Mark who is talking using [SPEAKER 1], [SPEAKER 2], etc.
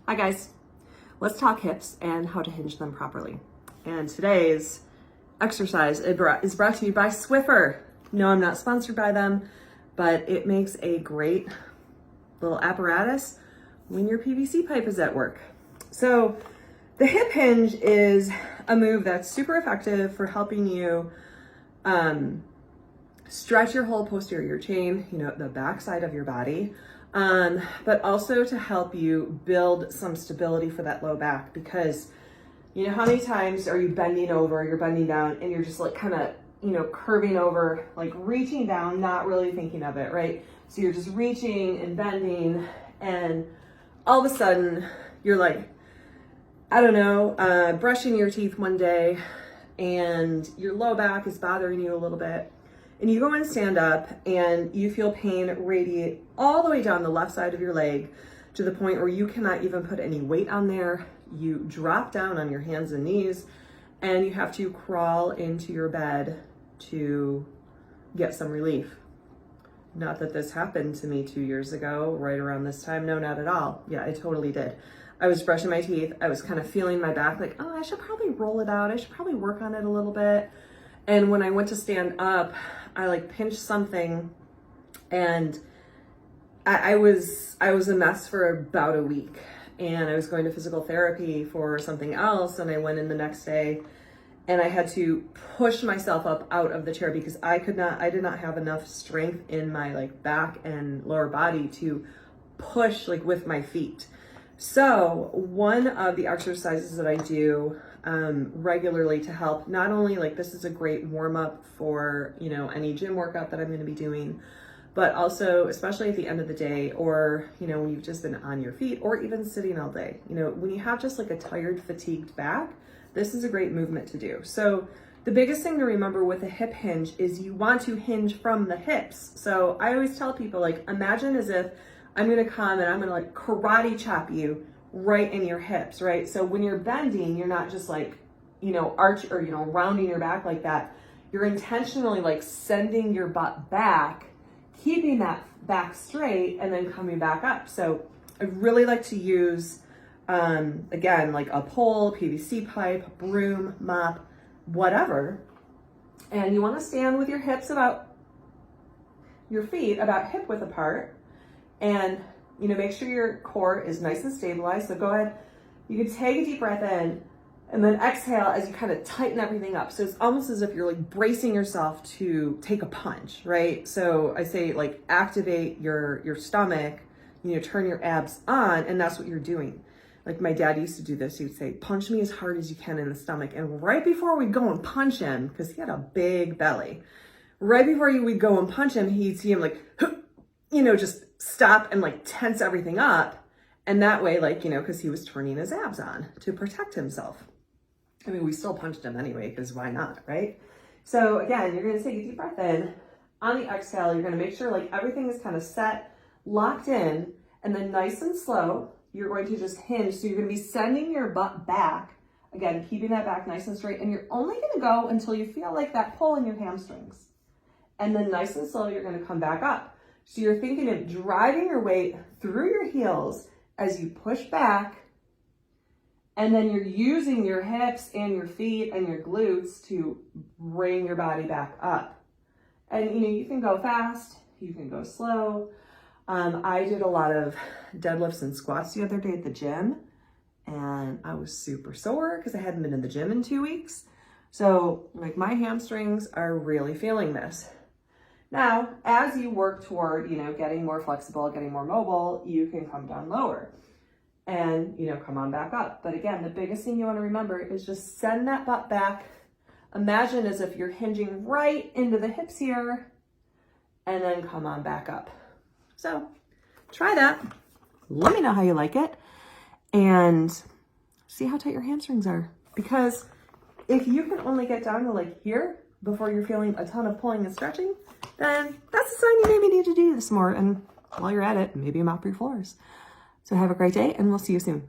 [SPEAKER 1] Hi guys, let's talk hips and how to hinge them properly. And today's exercise is brought to you by Swiffer. No, I'm not sponsored by them, but it makes a great little apparatus when your PVC pipe is at work. So the hip hinge is a move that's super effective for helping you stretch your whole posterior chain, the back side of your body, but also to help you build some stability for that low back, because how many times are you bending over, you're bending down, and you're just like kind of, curving over, like reaching down, not really thinking of it, right? So you're just reaching and bending, and all of a sudden you're like, I don't know, brushing your teeth one day and your low back is bothering you a little bit. And you go and stand up and you feel pain radiate all the way down the left side of your leg to the point where you cannot even put any weight on there. You drop down on your hands and knees and you have to crawl into your bed to get some relief. Not that this happened to me 2 years ago, right around this time. No, not at all. Yeah, it totally did. I was brushing my teeth. I was kind of feeling my back like, oh, I should probably roll it out. I should probably work on it a little bit. And when I went to stand up, I like pinched something and I was a mess for about a week, and I was going to physical therapy for something else. And I went in the next day and I had to push myself up out of the chair because I did not have enough strength in my like back and lower body to push like with my feet. So one of the exercises that I do regularly to help, not only like this is a great warm up for, any gym workout that I'm going to be doing, but also especially at the end of the day, or, when you've just been on your feet or even sitting all day, when you have just like a tired, fatigued back, this is a great movement to do. So the biggest thing to remember with a hip hinge is you want to hinge from the hips. So I always tell people, like, imagine as if I'm going to come and I'm going to like karate chop you right in your hips, right? So when you're bending, you're not just like, arch or, rounding your back like that. You're intentionally like sending your butt back, keeping that back straight, and then coming back up. So I really like to use, again, like a pole, PVC pipe, broom, mop, whatever. And you want to stand with your hips your feet about hip width apart. And, make sure your core is nice and stabilized. So go ahead, you can take a deep breath in and then exhale as you kind of tighten everything up. So it's almost as if you're like bracing yourself to take a punch, right? So I say like activate your stomach, turn your abs on, and that's what you're doing. Like my dad used to do this. He would say, punch me as hard as you can in the stomach. And right before we'd go and punch him, because he had a big belly, right before we'd go and punch him, he'd see him like, just stop and like tense everything up. And that way, like, because he was turning his abs on to protect himself. I mean, we still punched him anyway, because why not, right? So again, you're going to take a deep breath in. On the exhale, you're going to make sure like everything is kind of set, locked in, and then nice and slow, you're going to just hinge. So you're going to be sending your butt back, again, keeping that back nice and straight. And you're only going to go until you feel like that pull in your hamstrings. And then nice and slow, you're going to come back up. So you're thinking of driving your weight through your heels as you push back, and then you're using your hips and your feet and your glutes to bring your body back up. And you can go fast, you can go slow. I did a lot of deadlifts and squats the other day at the gym, and I was super sore because I hadn't been in the gym in 2 weeks. So like my hamstrings are really feeling this. Now, as you work toward, getting more flexible, getting more mobile, you can come down lower and, come on back up. But again, the biggest thing you want to remember is just send that butt back. Imagine as if you're hinging right into the hips here, and then come on back up. So try that. Let me know how you like it and see how tight your hamstrings are. Because if you can only get down to like here before you're feeling a ton of pulling and stretching, then that's a sign you maybe need to do this more. And while you're at it, maybe mop your floors. So have a great day, and we'll see you soon.